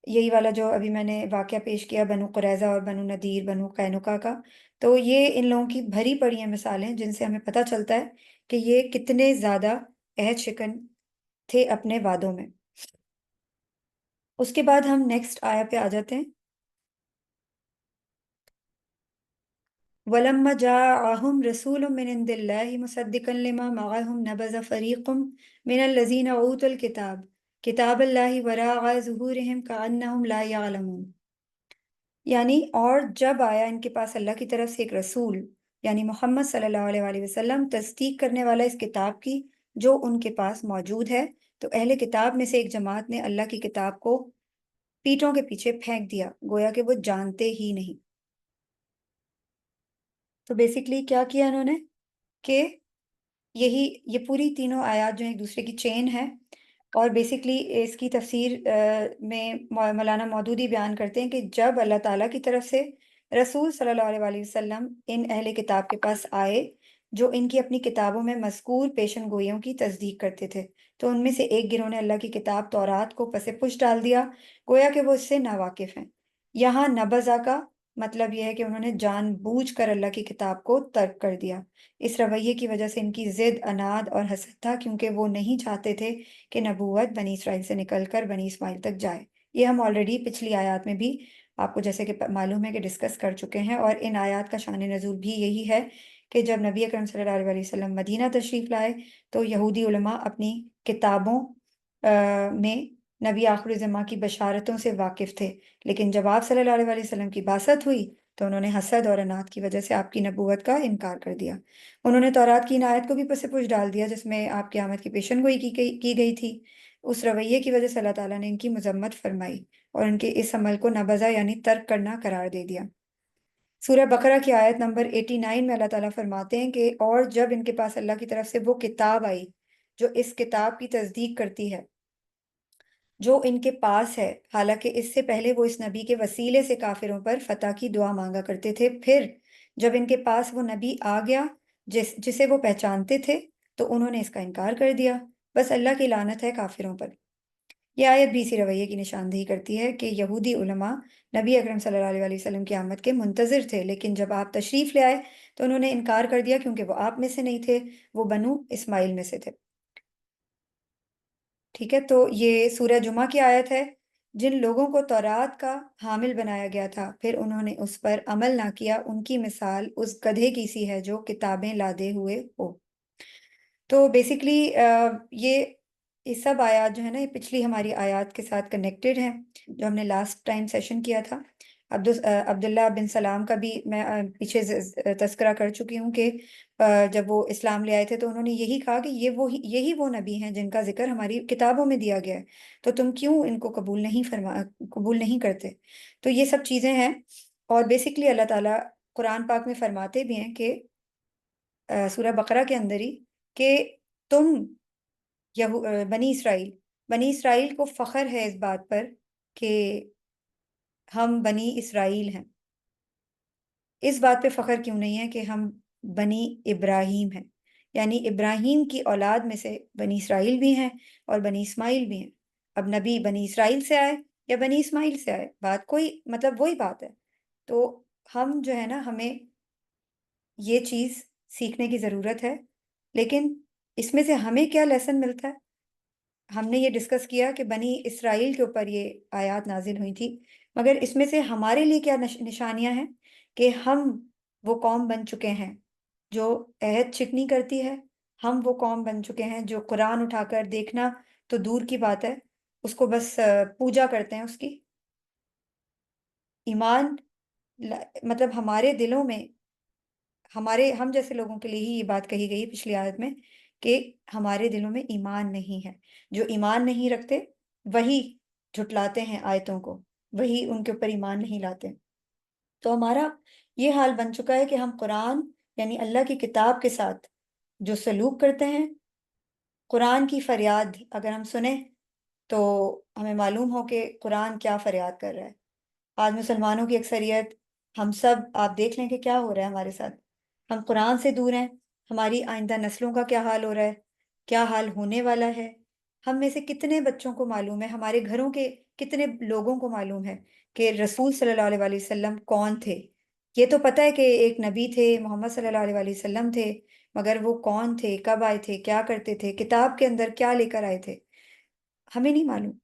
یہی والا جو ابھی میں نے واقعہ پیش کیا بنو قریظہ اور بنو نذیر، بنو قینقاع کا۔ تو یہ ان لوگوں کی بھری پڑی ہیں مثالیں جن سے ہمیں پتہ چلتا ہے کہ یہ کتنے زیادہ عہد شکن تھے اپنے وعدوں میں۔ اس کے بعد ہم نیکسٹ آیا پہ آ جاتے ہیں۔ وَلَمَّا جَاءَهُمْ رَسُولٌ مِّنْ عِندِ اللَّهِ مُصَدِّقًا لِمَا مَعَهُمْ نَبَذَ فَرِيقٌ مِّنَ الَّذِينَ أُوتُوا الْكِتَابَ كِتَابَ اللَّهِ وَرَاءَ ظُهُورِهِمْ كَأَنَّهُمْ لَا يَعْلَمُونَ، یعنی اور جب آیا ان کے پاس اللہ کی طرف سے ایک رسول یعنی محمد صلی اللہ علیہ وسلم تصدیق کرنے والا اس کتاب کی جو ان کے پاس موجود ہے، تو اہل کتاب میں سے ایک جماعت نے اللہ کی کتاب کو پیٹھوں کے پیچھے پھینک دیا، گویا کہ وہ جانتے ہی نہیں۔ تو بیسیکلی کیا کیا انہوں نے کہ یہ پوری تینوں آیات جو ہیں ایک دوسرے کی چین ہے، اور بیسکلی اس کی تفسیر میں مولانا مودودی بیان کرتے ہیں کہ جب اللہ تعالیٰ کی طرف سے رسول صلی اللہ علیہ وآلہ وسلم ان اہل کتاب کے پاس آئے جو ان کی اپنی کتابوں میں مذکور پیشن گوئیوں کی تصدیق کرتے تھے، تو ان میں سے ایک گروہ نے اللہ کی کتاب تورات کو پس پش ڈال دیا، گویا کہ وہ اس سے ناواقف ہیں۔ یہاں نبذا کا مطلب یہ ہے کہ انہوں نے جان بوجھ کر اللہ کی کتاب کو ترک کر دیا۔ اس رویے کی وجہ سے ان کی ضد، اناد اور حسد تھا، کیونکہ وہ نہیں چاہتے تھے کہ نبوت بنی اسرائیل سے نکل کر بنی اسماعیل تک جائے۔ یہ ہم آلریڈی پچھلی آیات میں بھی آپ کو جیسے کہ معلوم ہے کہ ڈسکس کر چکے ہیں، اور ان آیات کا شان نزول بھی یہی ہے کہ جب نبی اکرم صلی اللہ علیہ وسلم مدینہ تشریف لائے تو یہودی علماء اپنی کتابوں میں نبی آخر الزماں کی بشارتوں سے واقف تھے، لیکن جب آپ صلی اللہ علیہ وسلم کی بعثت ہوئی تو انہوں نے حسد اور انات کی وجہ سے آپ کی نبوت کا انکار کر دیا۔ انہوں نے تورات کی ان آیت کو بھی پس پش ڈال دیا جس میں آپ کی آمد کی پیشن گوئی کی گئی تھی۔ اس رویے کی وجہ سے اللہ تعالیٰ نے ان کی مذمت فرمائی اور ان کے اس عمل کو نبذہ یعنی ترک کرنا قرار دے دیا۔ سورہ بقرہ کی آیت نمبر 89 میں اللہ تعالیٰ فرماتے ہیں کہ اور جب ان کے پاس اللہ کی طرف سے وہ کتاب آئی جو اس کتاب کی تصدیق کرتی ہے جو ان کے پاس ہے، حالانکہ اس سے پہلے وہ اس نبی کے وسیلے سے کافروں پر فتح کی دعا مانگا کرتے تھے، پھر جب ان کے پاس وہ نبی آ گیا جسے وہ پہچانتے تھے تو انہوں نے اس کا انکار کر دیا۔ بس اللہ کی لعنت ہے کافروں پر۔ یہ آیت بھی اسی رویے کی نشاندہی کرتی ہے کہ یہودی علماء نبی اکرم صلی اللہ علیہ وسلم کی آمد کے منتظر تھے، لیکن جب آپ تشریف لے آئے تو انہوں نے انکار کر دیا کیونکہ وہ آپ میں سے نہیں تھے، وہ بنو اسماعیل میں سے تھے۔ ٹھیک ہے، تو یہ سورہ جمعہ کی آیت ہے۔ جن لوگوں کو تورات کا حامل بنایا گیا تھا پھر انہوں نے اس پر عمل نہ کیا، ان کی مثال اس گدھے کی سی ہے جو کتابیں لادے ہوئے ہو۔ تو بیسیکلی یہ سب آیات جو ہے نا یہ پچھلی ہماری آیات کے ساتھ کنیکٹڈ ہیں جو ہم نے لاسٹ ٹائم سیشن کیا تھا۔ عبداللہ بن سلام کا بھی میں پیچھے تذکرہ کر چکی ہوں کہ جب وہ اسلام لے آئے تھے تو انہوں نے یہی کہا کہ یہی وہ نبی ہیں جن کا ذکر ہماری کتابوں میں دیا گیا ہے، تو تم کیوں ان کو قبول نہیں کرتے؟ تو یہ سب چیزیں ہیں، اور بیسیکلی اللہ تعالیٰ قرآن پاک میں فرماتے بھی ہیں کہ سورہ بقرہ کے اندر ہی کہ تم بنی اسرائیل کو فخر ہے اس بات پر کہ ہم بنی اسرائیل ہیں۔ اس بات پہ فخر کیوں نہیں ہے کہ ہم بنی ابراہیم ہیں، یعنی ابراہیم کی اولاد میں سے بنی اسرائیل بھی ہیں اور بنی اسماعیل بھی ہیں۔ اب نبی بنی اسرائیل سے آئے یا بنی اسماعیل سے آئے، بات کوئی مطلب وہی بات ہے۔ تو ہم جو ہے نا ہمیں یہ چیز سیکھنے کی ضرورت ہے، لیکن اس میں سے ہمیں کیا لیسن ملتا ہے؟ ہم نے یہ ڈسکس کیا کہ بنی اسرائیل کے اوپر یہ آیات نازل ہوئی تھی، مگر اس میں سے ہمارے لیے کیا نشانیاں ہیں کہ ہم وہ قوم بن چکے ہیں جو عہد چکنی کرتی ہے، ہم وہ قوم بن چکے ہیں جو قرآن اٹھا کر دیکھنا تو دور کی بات ہے، اس کو بس پوجا کرتے ہیں اس کی۔ ایمان مطلب ہمارے دلوں میں ہم جیسے لوگوں کے لیے ہی یہ بات کہی گئی پچھلی آیت میں کہ ہمارے دلوں میں ایمان نہیں ہے۔ جو ایمان نہیں رکھتے وہی جھٹلاتے ہیں آیتوں کو، وہی ان کے اوپر ایمان نہیں لاتے۔ تو ہمارا یہ حال بن چکا ہے کہ ہم قرآن یعنی اللہ کی کتاب کے ساتھ جو سلوک کرتے ہیں، قرآن کی فریاد اگر ہم سنیں تو ہمیں معلوم ہو کہ قرآن کیا فریاد کر رہا ہے۔ آج مسلمانوں کی اکثریت، ہم سب آپ دیکھ لیں کہ کیا ہو رہا ہے ہمارے ساتھ، ہم قرآن سے دور ہیں۔ ہماری آئندہ نسلوں کا کیا حال ہو رہا ہے، کیا حال ہونے والا ہے؟ ہم میں سے کتنے بچوں کو معلوم ہے، ہمارے گھروں کے کتنے لوگوں کو معلوم ہے کہ رسول صلی اللہ علیہ وآلہ وسلم کون تھے؟ یہ تو پتہ ہے کہ ایک نبی تھے، محمد صلی اللہ علیہ وآلہ وسلم تھے، مگر وہ کون تھے، کب آئے تھے، کیا کرتے تھے، کتاب کے اندر کیا لے کر آئے تھے، ہمیں نہیں معلوم۔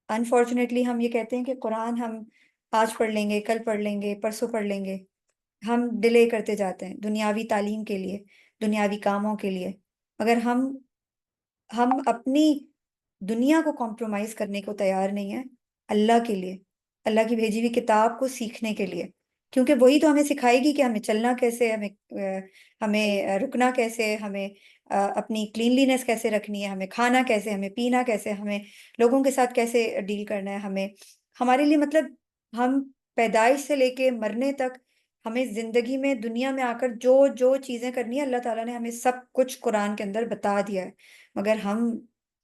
انفارچونیٹلی ہم یہ کہتے ہیں کہ قرآن ہم آج پڑھ لیں گے، کل پڑھ لیں گے، پرسوں پڑھ لیں گے، ہم ڈیلے کرتے جاتے ہیں دنیاوی تعلیم کے لیے، دنیاوی کاموں کے لیے، مگر ہم اپنی دنیا کو کمپرومائز کرنے کو تیار نہیں ہیں اللہ کے لیے، اللہ کی بھیجی ہوئی کتاب کو سیکھنے کے لیے، کیونکہ وہی تو ہمیں سکھائے گی کہ ہمیں چلنا کیسے، ہمیں رکنا کیسے، ہمیں اپنی کلینلینس کیسے رکھنی ہے، ہمیں کھانا کیسے، ہمیں پینا کیسے، ہمیں لوگوں کے ساتھ کیسے ڈیل کرنا ہے، ہمارے لیے مطلب ہم پیدائش سے لے کے مرنے تک ہمیں زندگی میں دنیا میں آ کر جو جو چیزیں کرنی ہے اللہ تعالیٰ نے ہمیں سب کچھ قرآن کے اندر بتا دیا ہے، مگر ہم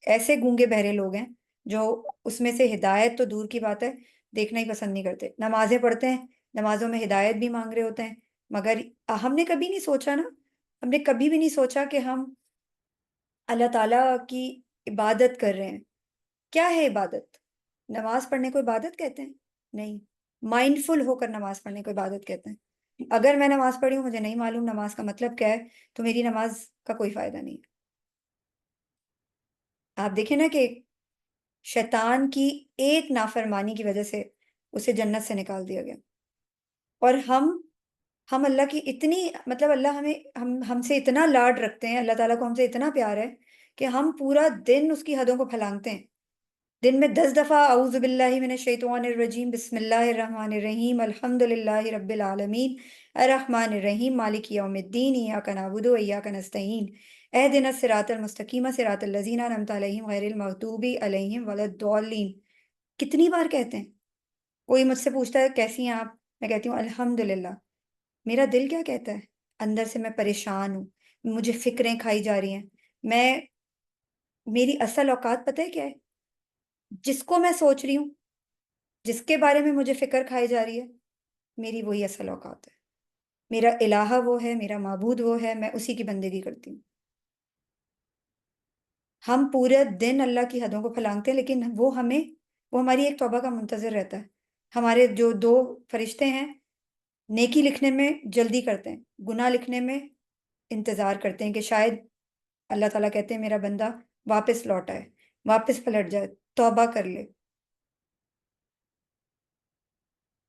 ایسے گونگے بہرے لوگ ہیں جو اس میں سے ہدایت تو دور کی بات ہے دیکھنا ہی پسند نہیں کرتے۔ نمازیں پڑھتے ہیں، نمازوں میں ہدایت بھی مانگ رہے ہوتے ہیں، مگر ہم نے کبھی نہیں سوچا نا، ہم نے کبھی بھی نہیں سوچا کہ ہم اللہ تعالیٰ کی عبادت کر رہے ہیں۔ کیا ہے عبادت؟ نماز پڑھنے کو عبادت کہتے ہیں؟ نہیں، مائنڈ فل ہو کر نماز پڑھنے کو عبادت کہتے ہیں۔ اگر میں نماز پڑھی ہوں، مجھے نہیں معلوم نماز کا مطلب کیا ہے، تو میری نماز کا کوئی فائدہ نہیں ہے۔ آپ دیکھیں نا کہ شیطان کی ایک نافرمانی کی وجہ سے اسے جنت سے نکال دیا گیا، اور ہم اللہ کی اتنی، مطلب اللہ ہم سے اتنا لاڈ رکھتے ہیں، اللہ تعالیٰ کو ہم سے اتنا پیار ہے کہ ہم پورا دن اس کی حدوں کو پھلانگتے ہیں۔ دن میں 10 دفعہ اعوذ باللہ من الشیطان الرجیم، بسم اللہ الرحمن الرحیم، الحمد للہ رب العالمین، الرحمن الرحیم، مالک یوم الدین، ایاک نعبد و ایاک نستعین، اہدنا الصراط المستقیم صراط الذین انعمت علیہم غیر المغضوب علیہم ولا الضالین۔ کتنی بار کہتے ہیں؟ کوئی مجھ سے پوچھتا ہے کیسی ہیں آپ، میں کہتی ہوں الحمد للہ۔ میرا دل کیا کہتا ہے؟ اندر سے میں پریشان ہوں، مجھے فکریں کھائی جا رہی ہیں، میں میری اصل اوقات پتہ ہے کیا ہے؟ جس کو میں سوچ رہی ہوں، جس کے بارے میں مجھے فکر کھائی جا رہی ہے، میری وہی اصل اوقات ہے۔ میرا الہ وہ ہے، میرا معبود وہ ہے، میں اسی کی بندگی کرتی ہوں۔ ہم پورے دن اللہ کی حدوں کو پھلانگتے ہیں، لیکن وہ ہماری ایک توبہ کا منتظر رہتا ہے۔ ہمارے جو دو فرشتے ہیں، نیکی لکھنے میں جلدی کرتے ہیں، گناہ لکھنے میں انتظار کرتے ہیں کہ شاید اللہ تعالیٰ کہتے ہیں میرا بندہ واپس لوٹ آئے، واپس پلٹ جائے، توبہ کر لے۔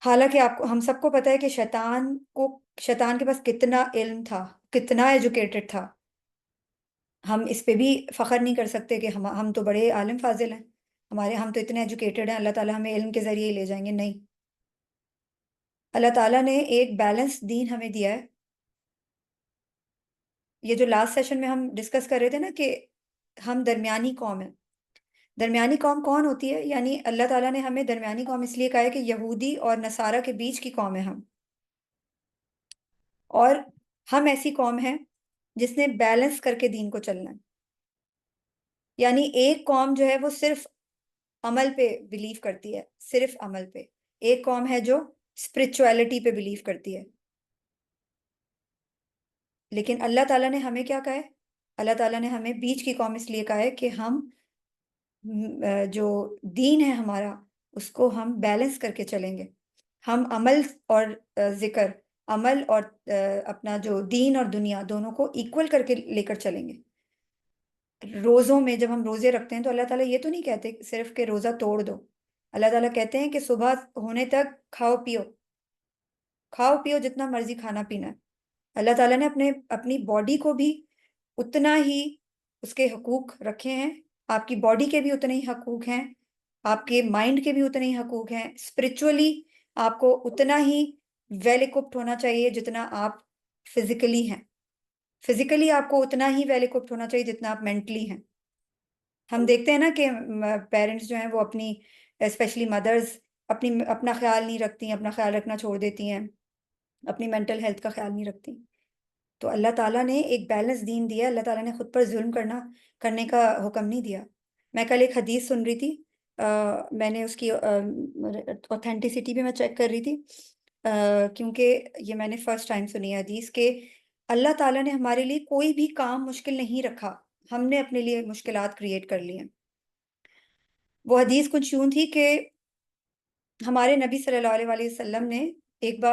حالانکہ ہم سب کو پتہ ہے کہ شیطان کے پاس کتنا علم تھا، کتنا ایجوکیٹڈ تھا۔ ہم اس پہ بھی فخر نہیں کر سکتے کہ ہم تو بڑے عالم فاضل ہیں، ہم تو اتنے ایجوکیٹڈ ہیں، اللہ تعالیٰ ہمیں علم کے ذریعے ہی لے جائیں گے۔ نہیں، اللہ تعالیٰ نے ایک بیلنس دین ہمیں دیا ہے۔ یہ جو لاسٹ سیشن میں ہم ڈسکس کر رہے تھے نا کہ ہم درمیانی قوم ہیں۔ درمیانی قوم کون ہوتی ہے؟ یعنی اللہ تعالیٰ نے ہمیں درمیانی قوم اس لیے کہا ہے کہ یہودی اور نصارہ کے بیچ کی قوم ہے ہم، اور ہم ایسی قوم ہیں جس نے بیلنس کر کے دین کو چلنا ہے۔ یعنی ایک قوم جو ہے وہ صرف عمل پہ بلیو کرتی ہے، صرف عمل پہ۔ ایک قوم ہے جو اسپرچویلٹی پہ بلیو کرتی ہے۔ لیکن اللہ تعالیٰ نے ہمیں کیا کہا ہے؟ اللہ تعالیٰ نے ہمیں بیچ کی قوم اس لیے کہا ہے کہ ہم جو دین ہے ہمارا، اس کو ہم بیلنس کر کے چلیں گے۔ ہم عمل اور ذکر، عمل اور اپنا جو دین اور دنیا دونوں کو ایکول کر کے لے کر چلیں گے۔ روزوں میں جب ہم روزے رکھتے ہیں تو اللہ تعالیٰ یہ تو نہیں کہتے صرف کہ روزہ توڑ دو۔ اللہ تعالیٰ کہتے ہیں کہ صبح ہونے تک کھاؤ پیو، کھاؤ پیو جتنا مرضی کھانا پینا ہے۔ اللہ تعالیٰ نے اپنی باڈی کو بھی اتنا ہی اس کے حقوق رکھے ہیں، آپ کی باڈی کے بھی اتنے ہی حقوق ہیں، آپ کے مائنڈ کے بھی اتنے ہی حقوق ہیں، اسپرچولی آپ کو اتنا ہی ویل اکوپڈ ہونا چاہیے جتنا آپ فزیکلی ہیں، فزیکلی آپ کو اتنا ہی ویل اکوپڈ ہونا چاہیے جتنا آپ مینٹلی ہیں۔ ہم دیکھتے ہیں نا کہ پیرنٹس جو ہیں وہ اپنی، اسپیشلی مدرز، اپنا خیال نہیں رکھتی، اپنا خیال رکھنا چھوڑ دیتی ہیں، اپنی مینٹل ہیلتھ کا خیال نہیں رکھتی۔ تو اللہ تعالیٰ نے ایک بیلنس دین دیا، اللہ تعالیٰ نے خود پر ظلم کرنے کا حکم نہیں دیا۔ میں کل ایک حدیث سن رہی تھی، میں نے اس کی اوتھینٹسٹی بھی میں چیک کر رہی تھی، کیونکہ یہ میں نے فرسٹ ٹائم سنی ہے حدیث کہ اللہ تعالیٰ نے ہمارے لیے کوئی بھی کام مشکل نہیں رکھا، ہم نے اپنے لیے مشکلات کریٹ کر لی ہیں۔ وہ حدیث کچھ یوں تھی کہ ہمارے نبی صلی اللہ علیہ وسلم نے ایک بار